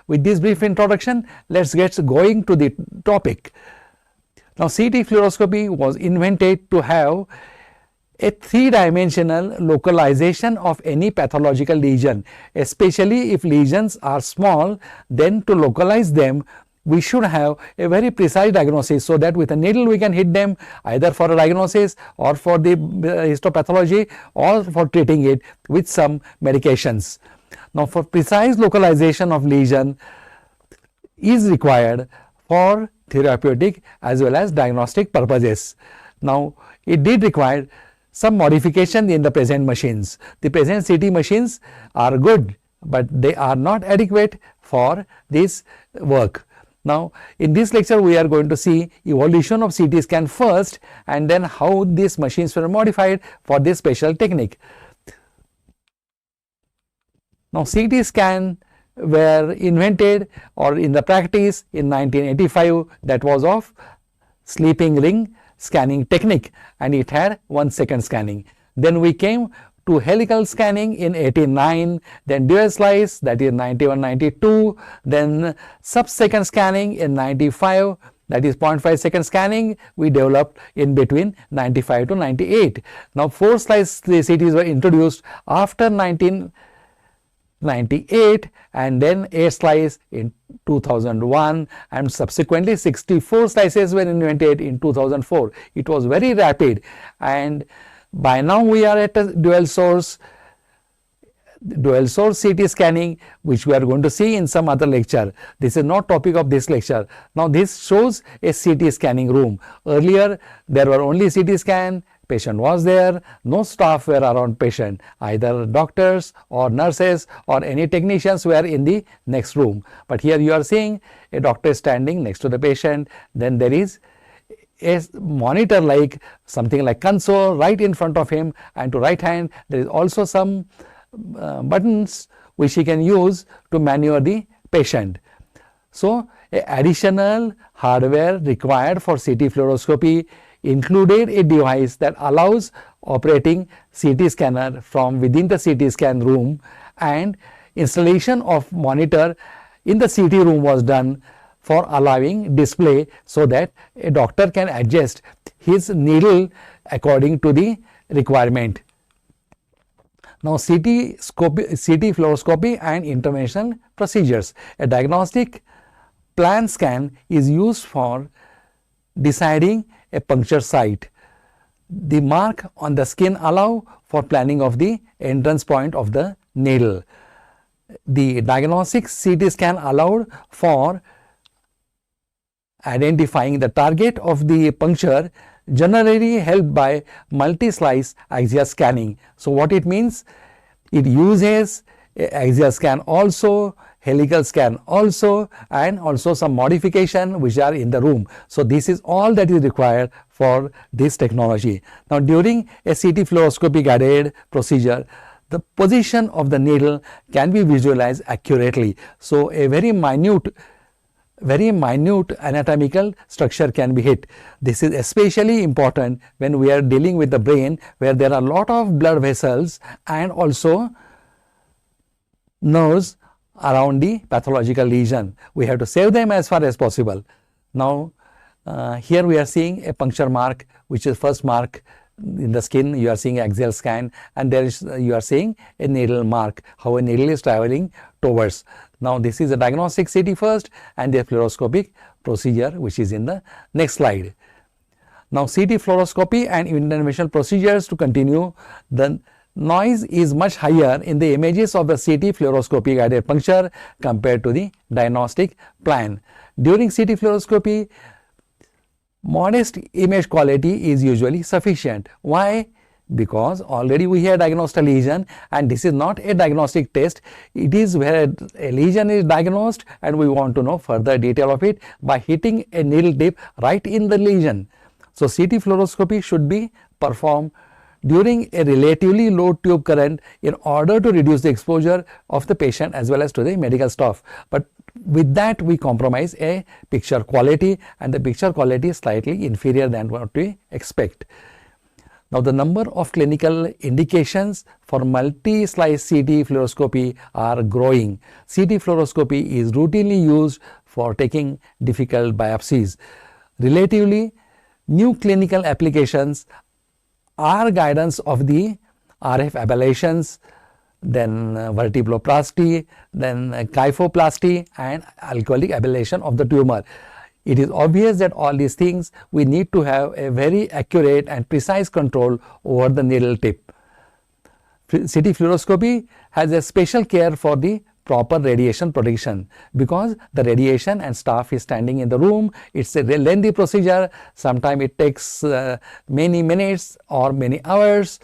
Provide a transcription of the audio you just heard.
with this brief introduction, let's get going to the topic. Now, CT fluoroscopy was invented to have a three-dimensional localization of any pathological lesion, especially if lesions are small. Then to localize them, we should have a very precise diagnosis, so that with a needle we can hit them either for a diagnosis or for the histopathology or for treating it with some medications. Now, for precise localization of lesion is required for therapeutic as well as diagnostic purposes. Now, it did require some modification in the present machines. The present CT machines are good, but they are not adequate for this work. Now, in this lecture we are going to see evolution of CT scan first, and then how these machines were modified for this special technique. Now, CT scan were invented or in the practice in 1985, that was of sleeping ring scanning technique, and it had 1 second scanning. Then we came to helical scanning in 89, then dual slice, that is 91-92, then sub-second scanning in 95, that is 0.5 second scanning we developed in between 95 to 98. Now, 4 slice CTs were introduced after 1998, and then 8 slice in 2001, and subsequently 64 slices were invented in 2004. It was very rapid, and by now we are at a dual source CT scanning, which we are going to see in some other lecture. This is not topic of this lecture. Now, this shows a CT scanning room. Earlier there were only CT scan, patient was there, no staff were around patient, either doctors or nurses or any technicians were in the next room. But here you are seeing a doctor standing next to the patient, then there is a monitor like something like console right in front of him, and to right hand there is also some buttons which he can use to maneuver the patient. So, additional hardware required for CT fluoroscopy included a device that allows operating CT scanner from within the CT scan room, and installation of monitor in the CT room was done for allowing display, so that a doctor can adjust his needle according to the requirement. Now, CT fluoroscopy and interventional procedures. A diagnostic plan scan is used for deciding a puncture site. The mark on the skin allow for planning of the entrance point of the needle. The diagnostic CT scan allowed for identifying the target of the puncture, generally helped by multi-slice axial scanning. So, what it means? It uses axial scan also, helical scan also, and also some modification which are in the room. So, this is all that is required for this technology. Now, during a CT fluoroscopy guided procedure, the position of the needle can be visualized accurately. So, a very minute anatomical structure can be hit. This is especially important when we are dealing with the brain, where there are a lot of blood vessels and also nerves around the pathological lesion. We have to save them as far as possible. Now, here we are seeing a puncture mark, which is first mark in the skin. You are seeing axial scan, and there is you are seeing a needle mark, how a needle is traveling towards. Now, this is a diagnostic CT first, and the fluoroscopic procedure, which is in the next slide. Now, CT fluoroscopy and interventional procedures to continue. The noise is much higher in the images of the CT fluoroscopy guided puncture compared to the diagnostic plan. During CT fluoroscopy, modest image quality is usually sufficient. Why? Because already we have diagnosed a lesion, and this is not a diagnostic test. It is where a lesion is diagnosed and we want to know further detail of it by hitting a needle tip right in the lesion. So, CT fluoroscopy should be performed during a relatively low tube current in order to reduce the exposure of the patient as well as to the medical staff. But with that we compromise a picture quality, and the picture quality is slightly inferior than what we expect. Now, the number of clinical indications for multi-slice CT fluoroscopy are growing. CT fluoroscopy is routinely used for taking difficult biopsies. Relatively, new clinical applications are guidance of the RF ablations, then vertebroplasty, then kyphoplasty and alcoholic ablation of the tumor. It is obvious that all these things we need to have a very accurate and precise control over the needle tip. CT fluoroscopy has a special care for the proper radiation protection because the radiation and staff is standing in the room. It's a lengthy procedure. Sometimes it takes many minutes or many hours.